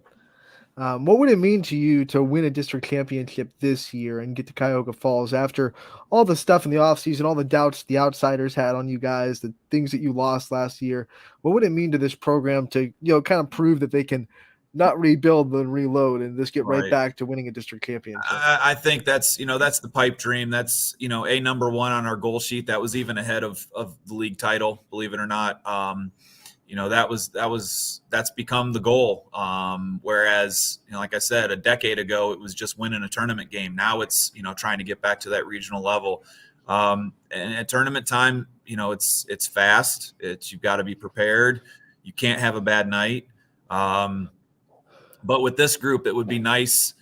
What would it mean to you to win a district championship this year and get to Cuyahoga Falls after all the stuff in the offseason, all the doubts the outsiders had on you guys, the things that you lost last year? What would it mean to this program to, kind of prove that they can not rebuild and reload and just get right back to winning a district championship? I think that's the pipe dream. That's, a number 1 on our goal sheet. That was even ahead of the league title, believe it or not. That's become the goal. Whereas, like I said, a decade ago, it was just winning a tournament game. Now it's, trying to get back to that regional level. And at tournament time, it's fast. You've got to be prepared. You can't have a bad night. But with this group, it would be nice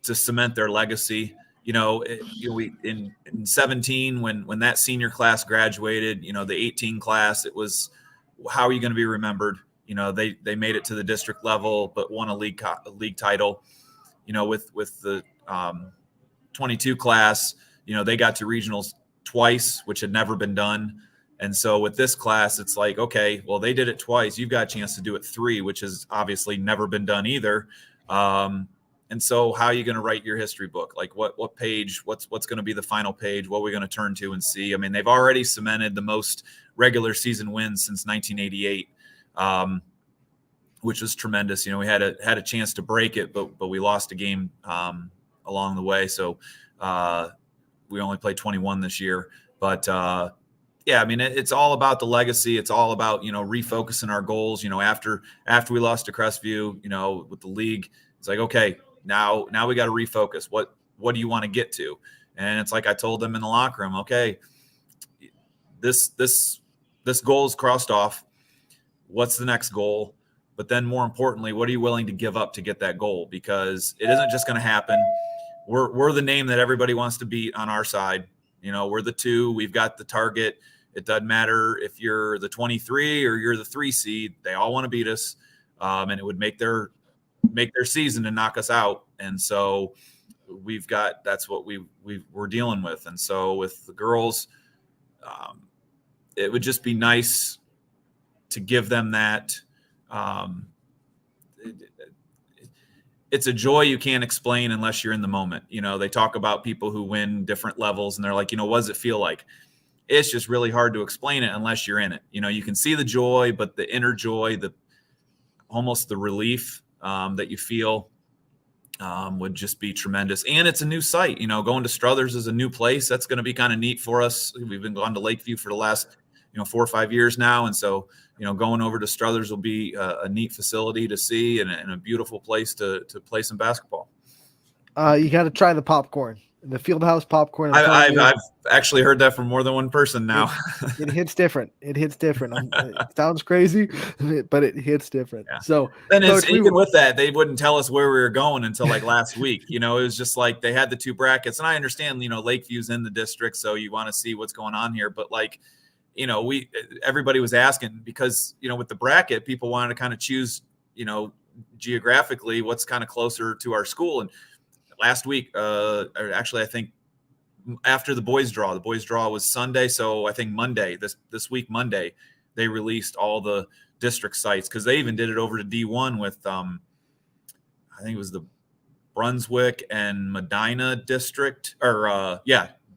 to cement their legacy. We in 17, when that senior class graduated, the 18 class, it was, how are you going to be remembered? They made it to the district level, but won a league title. With the 22 class, they got to regionals twice, which had never been done. And so with this class, it's like, okay, well, they did it twice. You've got a chance to do it 3, which has obviously never been done either. And so how are you going to write your history book? Like what page, what's going to be the final page? What are we going to turn to and see? I mean, they've already cemented the most regular season wins since 1988, which was tremendous. We had a chance to break it, but we lost a game along the way. So we only played 21 this year, but yeah, I mean, it's all about the legacy. It's all about, refocusing our goals, after we lost to Crestview, with the league, it's like, okay, now we got to refocus. What do you want to get to? And it's like I told them in the locker room, okay, this goal is crossed off. What's the next goal? But then more importantly, what are you willing to give up to get that goal? Because it isn't just going to happen. We're the name that everybody wants to beat on our side. We're the 2. We've got the target. It doesn't matter if you're the 23 or you're the 3 seed. They all want to beat us, and it would make their season to knock us out. And so that's what we're dealing with. And so with the girls, it would just be nice to give them that. It's a joy you can't explain unless you're in the moment. They talk about people who win different levels and they're like, what does it feel like? It's just really hard to explain it unless you're in it. You can see the joy, but the inner joy, almost the relief that you feel would just be tremendous. And it's a new site. Going to Struthers is a new place. That's going to be kind of neat for us. We've been going to Lakeview for the last 4 or 5 years now. And so, going over to Struthers will be a neat facility to see and a beautiful place to play some basketball. You got to try the popcorn, the Fieldhouse popcorn. I've actually heard that from more than one person now. It hits different. It sounds crazy, but it hits different. Yeah. So, and even with that, they wouldn't tell us where we were going until like last week. It was just like they had the 2 brackets, and I understand, Lakeview's in the district, so you want to see what's going on here, but like, everybody was asking because, with the bracket, people wanted to kind of choose, geographically what's kind of closer to our school. And last week, or actually, I think after the boys draw was Sunday. So I think Monday, this week, Monday, they released all the district sites because they even did it over to D1 with, I think it was the Brunswick and Medina district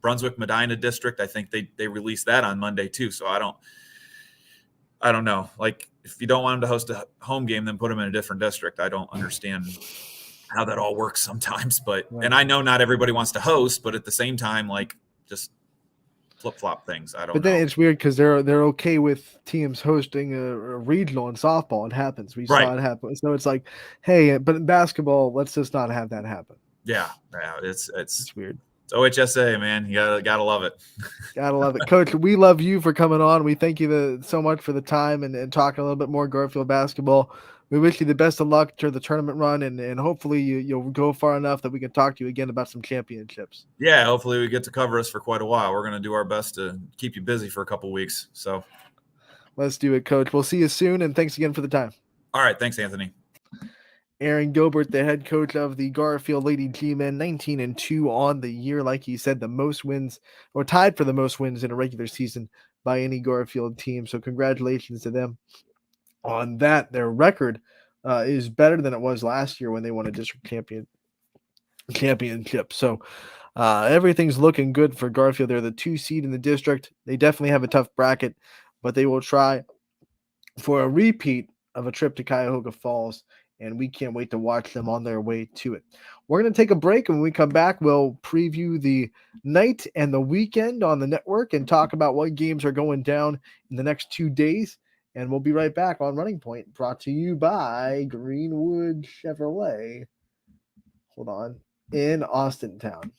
Brunswick Medina district. I think they released that on Monday too. So I don't know. Like if you don't want them to host a home game, then put them in a different district. I don't understand how that all works sometimes, but, right. And I know not everybody wants to host, but at the same time, like just flip-flop things. I don't know. But then it's weird because they're okay with teams hosting a regional in softball. It happens. We saw it happen. So it's like, hey, but in basketball, let's just not have that happen. Yeah. It's weird. It's OHSA, man. You gotta love it. Gotta love it. Coach, we love you for coming on. We thank you so much for the time and talking a little bit more Garfield basketball. We wish you the best of luck to the tournament run, and hopefully you'll go far enough that we can talk to you again about some championships. Yeah, hopefully we get to cover us for quite a while. We're going to do our best to keep you busy for a couple weeks. So let's do it, Coach. We'll see you soon, and thanks again for the time. All right, thanks, Anthony. Aaron Gilbert, the head coach of the Garfield Lady G-Men, 19-2 on the year. Like he said, the most wins, or tied for the most wins in a regular season by any Garfield team. So congratulations to them on that. Their record is better than it was last year when they won a district championship. So everything's looking good for Garfield. They're the 2 seed in the district. They definitely have a tough bracket, but they will try for a repeat of a trip to Cuyahoga Falls, and we can't wait to watch them on their way to it. We're going to take a break, and when we come back, we'll preview the night and the weekend on the network and talk about what games are going down in the next 2 days. And we'll be right back on Running Point, brought to you by Greenwood Chevrolet. Hold on. In Austintown.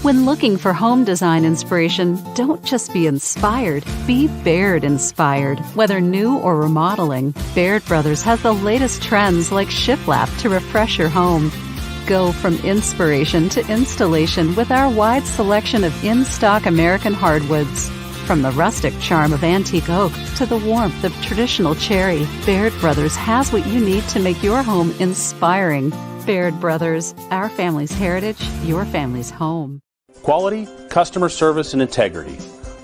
When looking for home design inspiration, don't just be inspired, be Baird inspired. Whether new or remodeling, Baird Brothers has the latest trends like shiplap to refresh your home. Go from inspiration to installation with our wide selection of in-stock American hardwoods. From the rustic charm of antique oak to the warmth of traditional cherry, Baird Brothers has what you need to make your home inspiring. Baird Brothers, our family's heritage, your family's home. Quality, customer service, and integrity.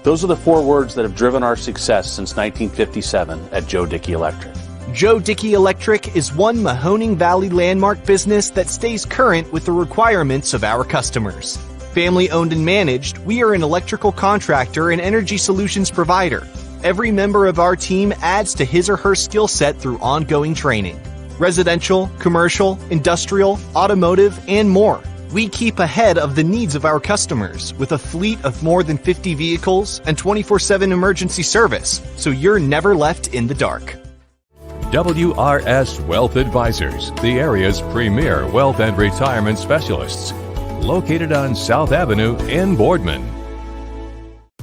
Those are the 4 words that have driven our success since 1957 at Joe Dickey Electric. Joe Dickey Electric is one Mahoning Valley landmark business that stays current with the requirements of our customers. Family owned and managed, we are an electrical contractor and energy solutions provider. Every member of our team adds to his or her skill set through ongoing training. Residential, commercial, industrial, automotive, and more. We keep ahead of the needs of our customers with a fleet of more than 50 vehicles and 24/7 emergency service, so you're never left in the dark. WRS Wealth Advisors, the area's premier wealth and retirement specialists. Located on South Avenue in Boardman.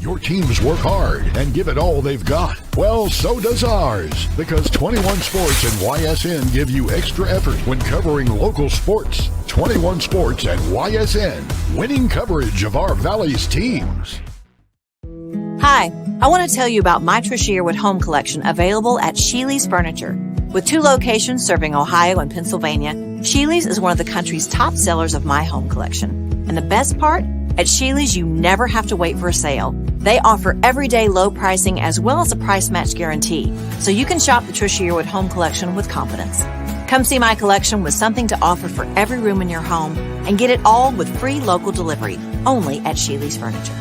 Your teams work hard and give it all they've got. Well, so does ours, because 21 Sports and YSN give you extra effort when covering local sports. 21 Sports and YSN, winning coverage of our Valley's teams. Hi, I want to tell you about my Trish Yearwood home collection available at Sheely's Furniture. With 2 locations serving Ohio and Pennsylvania, Sheely's is one of the country's top sellers of my home collection. And the best part? At Sheely's, you never have to wait for a sale. They offer everyday low pricing as well as a price match guarantee, so you can shop the Trish Yearwood home collection with confidence. Come see my collection with something to offer for every room in your home and get it all with free local delivery, only at Sheely's Furniture.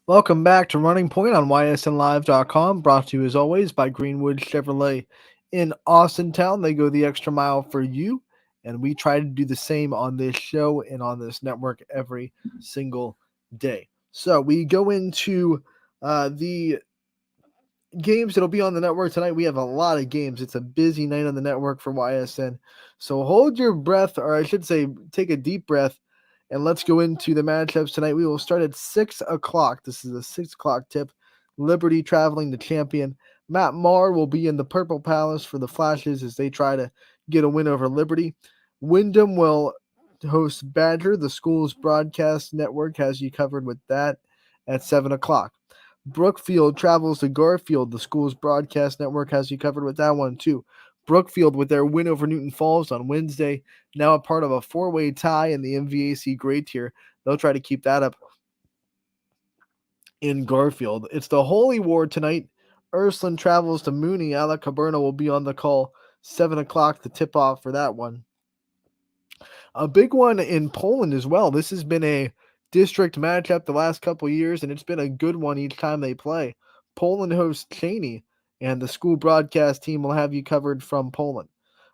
Welcome back to Running Point on ysnlive.com, brought to you as always by Greenwood Chevrolet in Austintown. They go the extra mile for you, and we try to do the same on this show and on this network every single day. So we go into the games that'll be on the network tonight. We have a lot of games. It's a busy night on the network for YSN. So hold your breath, or I should say take a deep breath, and let's go into the matchups tonight. We will start at 6 o'clock. This is a 6 o'clock tip. Liberty traveling to Champion. Matt Maher will be in the Purple Palace for the Flashes as they try to get a win over Liberty. Wyndham will host Badger. The school's broadcast network has you covered with that at 7 o'clock. Brookfield travels to Garfield. The school's broadcast network has you covered with that one too. Brookfield with their win over Newton Falls on Wednesday, now a part of a 4-way tie in the MVAC grade tier. They'll try to keep that up in Garfield. It's the Holy War tonight. Ursuline travels to Mooney. Alec Caberna will be on the call. 7 o'clock to tip off for that one. A big one in Poland as well. This has been a district matchup the last couple years, and it's been a good one each time they play. Poland hosts Cheney, and the school broadcast team will have you covered from Poland.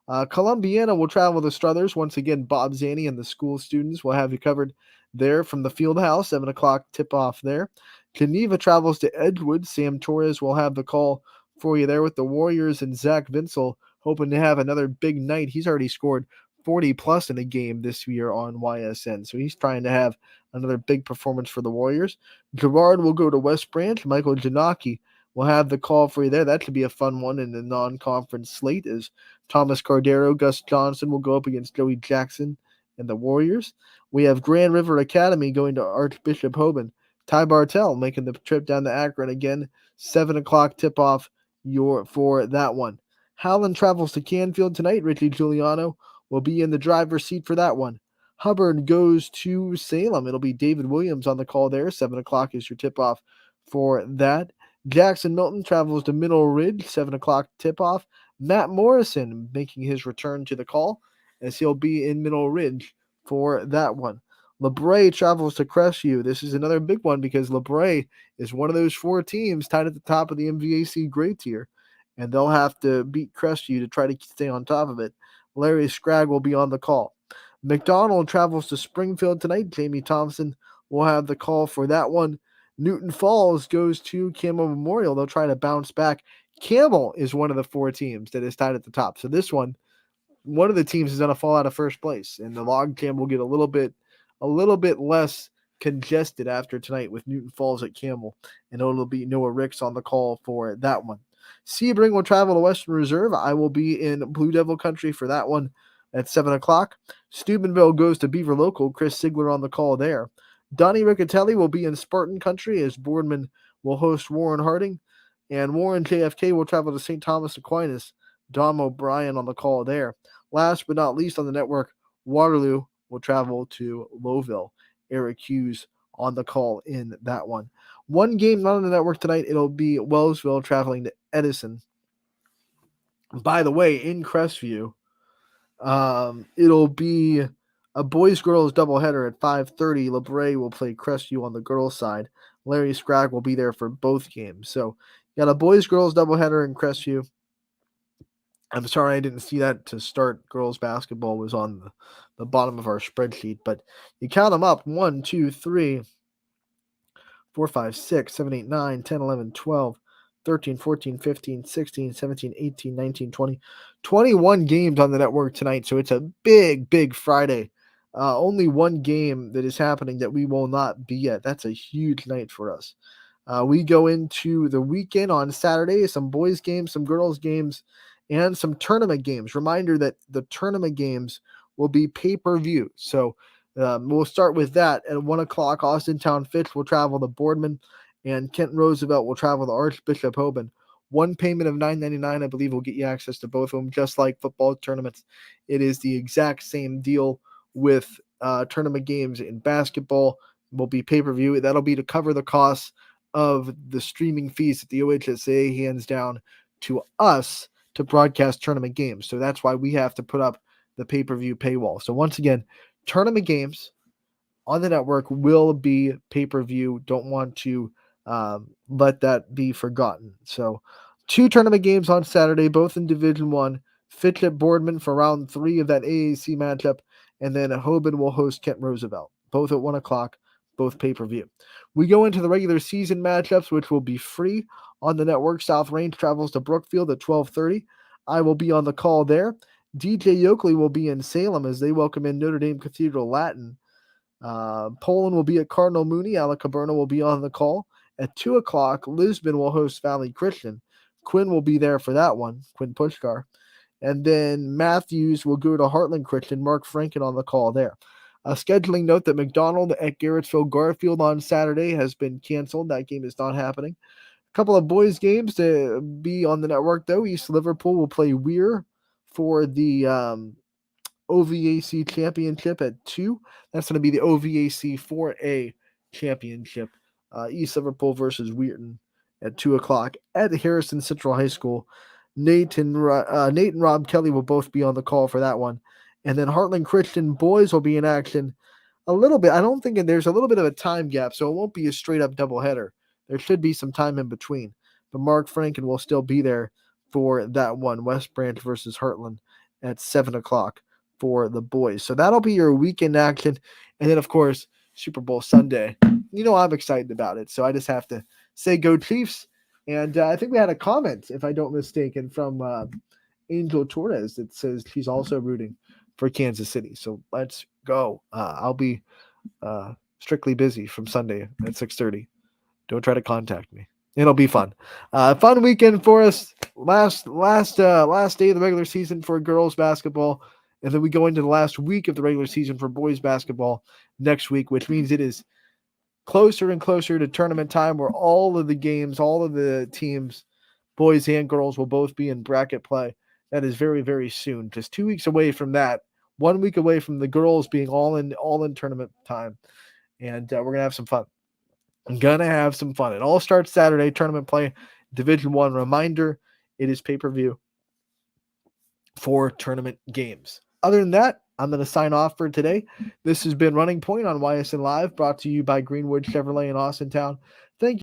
Columbiana will travel to Struthers. Once again, Bob Zanny and the school students will have you covered there from the field house. 7 o'clock tip off there. Geneva travels to Edgewood. Sam Torres will have the call for you there with the Warriors and Zach Vinsel hoping to have another big night. He's already scored 40 plus in a game this year on YSN. So he's trying to have another big performance for the Warriors. Gerard will go to West Branch. Michael Janaki will have the call for you there. That should be a fun one in the non-conference slate as Thomas Cardero, Gus Johnson will go up against Joey Jackson and the Warriors. We have Grand River Academy going to Archbishop Hoban. Ty Bartell making the trip down to Akron again. 7 o'clock tip-off for that one. Howland travels to Canfield tonight. Richie Giuliano will be in the driver's seat for that one. Hubbard goes to Salem. It'll be David Williams on the call there. 7 o'clock is your tip-off for that. Jackson Milton travels to Middle Ridge. 7 o'clock tip-off. Matt Morrison making his return to the call as he'll be in Middle Ridge for that one. LeBray travels to Crestview. This is another big one because LeBray is one of those 4 teams tied at the top of the MVAC grade tier, and they'll have to beat Crestview to try to stay on top of it. Larry Scragg will be on the call. McDonald travels to Springfield tonight. Jamie Thompson will have the call for that one. Newton Falls goes to Campbell Memorial. They'll try to bounce back. Campbell is one of the 4 teams that is tied at the top. So this one of the teams is going to fall out of first place, and the log jam will get a little bit less congested after tonight with Newton Falls at Campbell, and it'll be Noah Ricks on the call for that one. Sebring will travel to Western Reserve. I will be in Blue Devil country for that one at 7 o'clock. Steubenville goes to Beaver Local. Chris Sigler on the call there. Donnie Riccatelli will be in Spartan country as Boardman will host Warren Harding. And Warren JFK will travel to St. Thomas Aquinas. Dom O'Brien on the call there. Last but not least on the network, Waterloo will travel to Lowville. Eric Hughes on the call in that one. One game not on the network tonight. It'll be Wellsville traveling to Edison. By the way, in Crestview, it'll be a boys-girls doubleheader at 5:30. LeBray will play Crestview on the girls' side. Larry Scragg will be there for both games. So you got a boys-girls doubleheader in Crestview. I'm sorry I didn't see that to start. Girls basketball was on the bottom of our spreadsheet, but you count them up: 1, 2, 3, 4, 5, 6, 7, 8, 9, 10, 11, 12, 13, 14, 15, 16, 17, 18, 19, 20, 21 games on the network tonight. So it's a big Friday. Only one game that is happening that we will not be at. That's a huge night for us. We go into the weekend on Saturday, some boys games, some girls games, and some tournament games. Reminder that the tournament games will be pay-per-view. So we'll start with that at 1 o'clock. Austin Town Fitch will travel to Boardman, and Kent Roosevelt will travel to Archbishop Hoban. One payment of $9.99, I believe, will get you access to both of them, just like football tournaments. It is the exact same deal with tournament games in basketball. Will be pay-per-view. That'll be to cover the costs of the streaming fees that the OHSAA hands down to us to broadcast tournament games. So that's why we have to put up the pay-per-view paywall. So once again, tournament games on the network will be pay-per-view. Don't want to let that be forgotten. So 2 tournament games on Saturday, both in Division 1. Fitch at Boardman for round 3 of that AAC matchup, and then Hoban will host Kent Roosevelt, both at 1 o'clock, both pay-per-view. We go into the regular season matchups, which will be free on the network. South Range travels to Brookfield at 12:30. I will be on the call there. DJ Yoakley will be in Salem as they welcome in Notre Dame Cathedral Latin. Poland will be at Cardinal Mooney. Alec Caberna will be on the call. At 2 o'clock, Lisbon will host Valley Christian. Quinn will be there for that one, Quinn Pushkar. And then Matthews will go to Heartland Christian. Mark Franken on the call there. A scheduling note that McDonald at Garrettsville Garfield on Saturday has been canceled. That game is not happening. A couple of boys games to be on the network, though. East Liverpool will play Weir for the OVAC championship at 2. That's going to be the OVAC 4A championship. East Liverpool versus Wheaton at 2 o'clock at Harrison Central High School. Nate and Rob Kelly will both be on the call for that one. And then Heartland Christian boys will be in action a little bit. I don't think there's a little bit of a time gap, so it won't be a straight up doubleheader. There should be some time in between. But Mark Franken will still be there for that one. West Branch versus Heartland at 7 o'clock for the boys. So that'll be your weekend action. And then, of course, Super Bowl Sunday. You know I'm excited about it. So I just have to say go Chiefs. And I think we had a comment, if I don't mistaken, from Angel Torres that says she's also rooting for Kansas City. So let's go. I'll be strictly busy from Sunday at 6:30. Don't try to contact me. It'll be fun. Fun weekend for us. Last day of the regular season for girls basketball. And then we go into the last week of the regular season for boys basketball next week, which means it is closer and closer to tournament time where all of the games, all of the teams, boys and girls, will both be in bracket play. That is very, very soon. Just 2 weeks away from that. 1 week away from the girls being all in tournament time. And we're going to have some fun. It all starts Saturday, tournament play, Division 1. Reminder, it is pay-per-view for tournament games. Other than that, I'm going to sign off for today. This has been Running Point on YSN Live, brought to you by Greenwood Chevrolet in Austintown. Thank you.